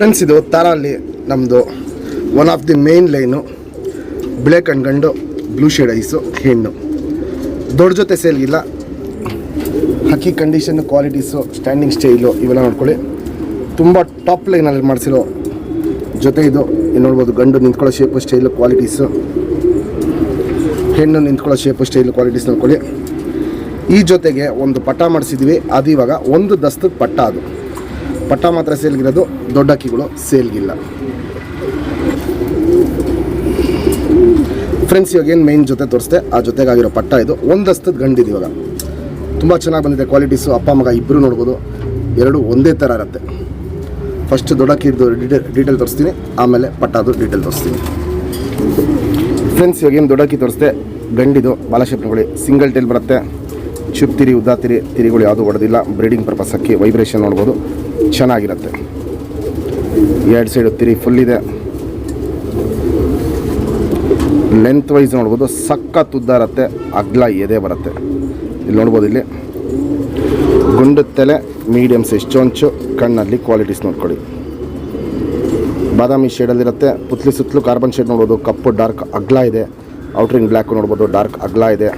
Friends, ಇದು ತಾರಲ್ಲಿ ನಮ್ಮದು one of the main line ಬಿಳೆ ಕಣ್ಗಂಡು ಬ್ಲೂ ಶೇಡ್ ಐಸು ಹೆಣ್ಣು. ದೊಡ್ಡ ಜೊತೆ ಸೇಲ್ಗಿಲ್ಲ. ಹಕ್ಕಿ ಕಂಡೀಷನ್ನು, ಕ್ವಾಲಿಟೀಸು, ಸ್ಟ್ಯಾಂಡಿಂಗ್ ಸ್ಟೈಲು ಇವೆಲ್ಲ ನೋಡ್ಕೊಳ್ಳಿ. ತುಂಬ ಟಾಪ್ ಲೈನಲ್ಲಿ ಮಾಡಿಸಿರೋ ಜೊತೆ ಇದು ನೋಡ್ಬೋದು. ಗಂಡು ನಿಂತ್ಕೊಳ್ಳೋ ಶೇಪು, ಸ್ಟೈಲು, ಕ್ವಾಲಿಟೀಸು. ಹೆಣ್ಣು ನಿಂತ್ಕೊಳ್ಳೋ ಶೇಪು, ಸ್ಟೈಲು, ಕ್ವಾಲಿಟೀಸ್ ನೋಡ್ಕೊಳ್ಳಿ. ಈ ಜೊತೆಗೆ ಒಂದು ಪಟ್ಟ ಮಾಡಿಸಿದ್ವಿ. ಅದು ಇವಾಗ ಒಂದು ದಸ್ತದ ಪಟ್ಟ. ಅದು ಪಟ್ಟ ಮಾತ್ರ ಸೇಲ್ಗಿರೋದು, ದೊಡ್ಡ ಹಕ್ಕಿಗಳು ಸೇಲ್ಗಿಲ್ಲ. ಫ್ರೆಂಡ್ಸ್, ಇವಾಗ ಏನು ಮೈನ್ ಜೊತೆ ತೋರಿಸ್ದೆ ಆ ಜೊತೆಗಾಗಿರೋ ಪಟ್ಟ ಇದು. ಒಂದು ದಸ್ತದ ಗಂಡಿದೆ. ಇವಾಗ ತುಂಬ ಚೆನ್ನಾಗಿ ಬಂದಿದೆ ಕ್ವಾಲಿಟೀಸು. ಅಪ್ಪ ಮಗ ಇಬ್ಬರು ನೋಡ್ಬೋದು. ಎರಡು ಒಂದೇ ಥರ ಇರುತ್ತೆ. ಫಸ್ಟ್ ದೊಡ್ಡ ಹಕ್ಕಿದ್ದು ಡೀಟೇಲ್ ತೋರಿಸ್ತೀನಿ, ಆಮೇಲೆ ಪಟ್ಟದು ಡೀಟೇಲ್ ತೋರಿಸ್ತೀನಿ. ಫ್ರೆಂಡ್ಸ್, ಇವಾಗ ಏನು ದೊಡ್ಡ ಹಕ್ಕಿ ತೋರಿಸ್ದೆ ಗಂಡಿದು. ಬಾಲಶೇಪ್ ನೋಡಿ, ಸಿಂಗಲ್ ಟೇಲ್ ಬರುತ್ತೆ. ಚುಪ್ ತಿರಿ, ಉದ್ದಾ ತಿರಿಗಳು ಯಾವುದೂ ಹೊಡೆದಿಲ್ಲ. ಬ್ರೀಡಿಂಗ್ ಪರ್ಪಸ್ ಹಕ್ಕಿ. ವೈಬ್ರೇಷನ್ ನೋಡ್ಬೋದು, ಚೆನ್ನಾಗಿರುತ್ತೆ. ಎರಡು ಸೈಡು ತಿರಿ ಫುಲ್ ಇದೆ. ಲೆಂತ್ ವೈಸ್ ನೋಡ್ಬೋದು, ಸಖತ್ ಉದ್ದ ಇರುತ್ತೆ. ಅಗ್ಲ ಎದೆ ಬರುತ್ತೆ. ಇಲ್ಲಿ ನೋಡ್ಬೋದು. ಇಲ್ಲಿ ಗುಂಡು ತಲೆ, ಮೀಡಿಯಮ್ ಸೈಜ್ ಚೊಂಚು. ಕಣ್ಣಲ್ಲಿ ಕ್ವಾಲಿಟೀಸ್ ನೋಡ್ಕೊಳ್ಳಿ. ಬಾದಾಮಿ ಶೇಡಲ್ಲಿರುತ್ತೆ. ಪುತ್ಲಿ ಸುತ್ತಲೂ ಕಾರ್ಬನ್ ಶೇಡ್ ನೋಡ್ಬೋದು. ಕಪ್ಪು ಡಾರ್ಕ್ ಅಗ್ಲ ಇದೆ. ಔಟ್ರಿಂಗ್ ಬ್ಲ್ಯಾಕು ನೋಡ್ಬೋದು, ಡಾರ್ಕ್ ಅಗ್ಲ ಇದೆ.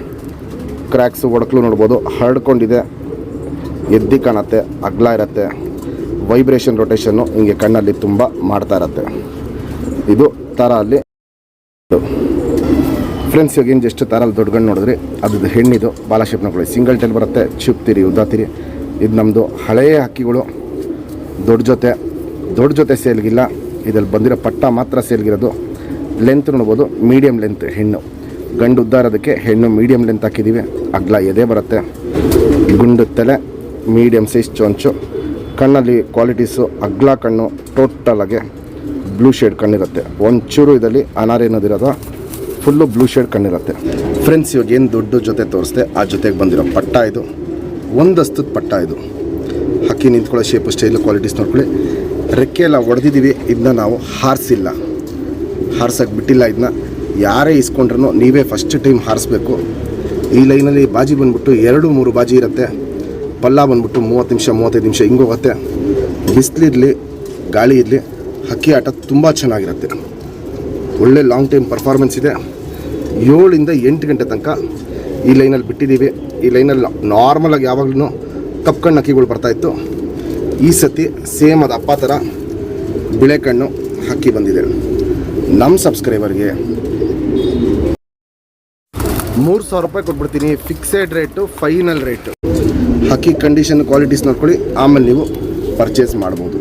ಕ್ರ್ಯಾಕ್ಸು ಒಡಕಲು ನೋಡ್ಬೋದು, ಹರಡ್ಕೊಂಡಿದೆ. ಎದ್ದಿ ಕಾಣುತ್ತೆ, ಅಗ್ಲ ಇರುತ್ತೆ. ವೈಬ್ರೇಷನ್, ರೊಟೇಷನ್ನು ಹಿಂಗೆ ಕಣ್ಣಲ್ಲಿ ತುಂಬ ಮಾಡ್ತಾ ಇರುತ್ತೆ. ಇದು ತಾರಲ್ಲಿ ಫ್ರೆಂಡ್ಸ್. ಇವಾಗ ಏನು ಜಸ್ಟ್ ತಾರಲ್ಲಿ ದೊಡ್ಡ ಗಂಡು ನೋಡಿದ್ರಿ, ಅದು ಹೆಣ್ಣಿದು. ಬಾಲಶೇಪ್ ನೋಡ್ಕೊಳ್ಳಿ. ಸಿಂಗಲ್ ಟೇಲ್ ಬರುತ್ತೆ. ಚುಪ್ತಿರಿ, ಉದ್ದಾತಿರಿ. ಇದು ನಮ್ಮದು ಹಳೆಯ ಹಕ್ಕಿಗಳು. ದೊಡ್ಡ ಜೊತೆ ಸೇಲ್ಗಿಲ್ಲ. ಇದರಲ್ಲಿ ಬಂದಿರೋ ಪಟ್ಟ ಮಾತ್ರ ಸೇಲ್ಗಿರೋದು. ಲೆಂತ್ ನೋಡ್ಬೋದು, ಮೀಡಿಯಮ್ ಲೆಂತ್ ಹೆಣ್ಣು. ಗಂಡು ಉದ್ದ ಇರೋದಕ್ಕೆ ಹೆಣ್ಣು ಮೀಡಿಯಮ್ ಲೆಂತ್ ಹಾಕಿದ್ದೀವಿ. ಅಗ್ಲ ಎದೆ ಬರುತ್ತೆ. ಗುಂಡು ತಲೆ, ಮೀಡಿಯಮ್ ಸೈಜ್ ಚೊಂಚು. ಕಣ್ಣಲ್ಲಿ ಕ್ವಾಲಿಟೀಸು ಅಗ್ಲ ಕಣ್ಣು. ಟೋಟಲಾಗೆ ಬ್ಲೂ ಶೇಡ್ ಕಣ್ಣಿರುತ್ತೆ. ಒಂಚೂರು ಇದರಲ್ಲಿ ಅನಾರೆ ಅನ್ನೋದಿರೋದು, ಫುಲ್ಲು ಬ್ಲೂ ಶೇಡ್ ಕಣ್ಣಿರುತ್ತೆ. ಫ್ರೆಂಡ್ಸ್, ಇವಾಗ ಏನು ದೊಡ್ಡ ಜೊತೆ ತೋರಿಸ್ದೆ ಆ ಜೊತೆಗೆ ಬಂದಿರೋ ಪಟ್ಟ ಇದು. ಒಂದಸ್ತದ ಪಟ್ಟ ಇದು. ಹಕ್ಕಿ ನಿಂತ್ಕೊಳ್ಳೋ ಶೇಪು, ಸ್ಟೈಲು, ಕ್ವಾಲಿಟೀಸ್ ನೋಡ್ಕೊಳ್ಳಿ. ರೆಕ್ಕೆ ಎಲ್ಲ ಹೊಡೆದಿದ್ದೀವಿ. ಇದನ್ನ ನಾವು ಹಾರಿಸಿಲ್ಲ, ಹಾರ್ಸೋಕ್ಕೆ ಬಿಟ್ಟಿಲ್ಲ. ಇದನ್ನ ಯಾರೇ ಇಸ್ಕೊಂಡ್ರೂ ನೀವೇ ಫಸ್ಟ್ ಟೈಮ್ ಹಾರಿಸ್ಬೇಕು. ಈ ಲೈನಲ್ಲಿ ಬಾಜಿ ಬಂದ್ಬಿಟ್ಟು 2-3 ಬಾಜಿ ಇರುತ್ತೆ. ಪಲ್ಲ ಬಂದ್ಬಿಟ್ಟು 30 ನಿಮಿಷ 35 ನಿಮಿಷ ಹಿಂಗೋಗುತ್ತೆ. ಬಿಸಿಲಿರಲಿ ಗಾಳಿ ಇರಲಿ, ಹಕ್ಕಿ ಆಟ ತುಂಬ ಚೆನ್ನಾಗಿರುತ್ತೆ. ಒಳ್ಳೆ ಲಾಂಗ್ ಟೈಮ್ ಪರ್ಫಾರ್ಮೆನ್ಸ್ ಇದೆ. 7ರಿಂದ 8 ಗಂಟೆ ತನಕ ಈ ಲೈನಲ್ಲಿ ಬಿಟ್ಟಿದ್ದೀವಿ. ಈ ಲೈನಲ್ಲಿ ನಾರ್ಮಲಾಗಿ ಯಾವಾಗಲೂ ಕಪ್ಪು ಹಕ್ಕಿಗಳು ಬರ್ತಾಯಿತ್ತು. ಈ ಸತಿ ಸೇಮ್ ಅದು ಅಪ್ಪ ಥರ ಬಿಳೆ ಕಣ್ಣು ಹಕ್ಕಿ ಬಂದಿದೆ. ನಮ್ಮ ಸಬ್ಸ್ಕ್ರೈಬರ್ಗೆ 3,000 ರೂಪಾಯಿ ಕೊಟ್ಬಿಡ್ತೀನಿ. Fixed rate, final rate. ಹಕ್ಕಿ ಕಂಡೀಷನ್, ಕ್ವಾಲಿಟೀಸ್ ನೋಡ್ಕೊಳ್ಳಿ. ಆಮೇಲೆ ನೀವು ಪರ್ಚೇಸ್ ಮಾಡ್ಬೋದು.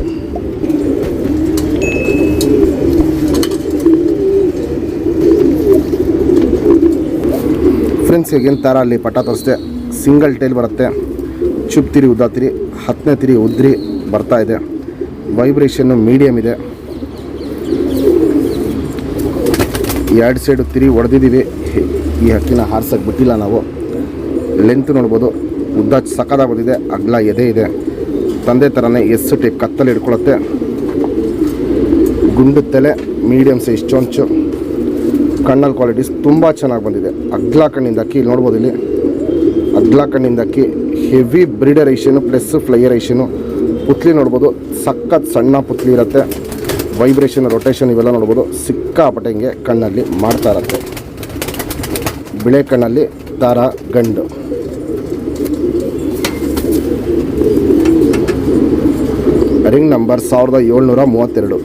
ಫ್ರೆಂಡ್ಸ್, ಈಗೇನು ಥರ ಅಲ್ಲಿ ಪಟ್ಟ ತೋರಿಸ್ದೆ. ಸಿಂಗಲ್ ಟೈಲ್ ಬರುತ್ತೆ. ಚುಪ್ ತಿರಿ, ಉದ್ದಾ ತಿರಿ. 10ನೇ ತಿರಿ ಉದ್ರಿ ಬರ್ತಾ ಇದೆ. ವೈಬ್ರೇಷನ್ನು ಮೀಡಿಯಮ್ ಇದೆ. 2 ಸೈಡು ತಿರಿ ಹೊಡೆದಿದ್ದೀವಿ. ಈ ಹಕ್ಕಿನ ಹಾರ್ಸೋಕ್ಕೆ ಬಿಟ್ಟಿಲ್ಲ ನಾವು. ಲೆಂತ್ ನೋಡ್ಬೋದು, ಉದ್ದ ಸಕ್ಕದಾಗಿ ಬಂದಿದೆ. ಅಗ್ಲ ಎದೆ ಇದೆ. ತಂದೆ ಥರನೇ ಎಸ್ ಟೈಪ್ ಕತ್ತಲ್ಲಿ ಹಿಡ್ಕೊಳುತ್ತೆ. ಗುಂಡು ತಲೆ, ಮೀಡಿಯಮ್ ಸೈಜ್ ಚೊಂಚು. ಕಣ್ಣಲ್ಲಿ ಕ್ವಾಲಿಟೀಸ್ ತುಂಬ ಚೆನ್ನಾಗಿ ಬಂದಿದೆ. ಅಗ್ಲ ಕಣ್ಣಿಂದ ಅಕ್ಕಿ ಇಲ್ಲಿ ನೋಡ್ಬೋದು. ಇಲ್ಲಿ ಅಗ್ಲ ಕಣ್ಣಿಂದ ಅಕ್ಕಿ. ಹೆವಿ ಬ್ರೀಡರ್ ಐಷನು ಪ್ಲಸ್ ಫ್ಲೈಯರ್ ಐಷನು. ಪುತ್ಲಿ ನೋಡ್ಬೋದು, ಸಖತ್ ಸಣ್ಣ ಪುತ್ಲಿ ಇರುತ್ತೆ. ವೈಬ್ರೇಷನ್, ರೊಟೇಷನ್ ಇವೆಲ್ಲ ನೋಡ್ಬೋದು. ಸಿಕ್ಕಾಪಟ್ಟೆ ಹಿಂಗೆ ಕಣ್ಣಲ್ಲಿ ಮಾಡ್ತಾ ಇರುತ್ತೆ. ಬಿಳೆ ಕಣ್ಣಲ್ಲಿ ದಾರ ಗಂಡು. Ring number 1732.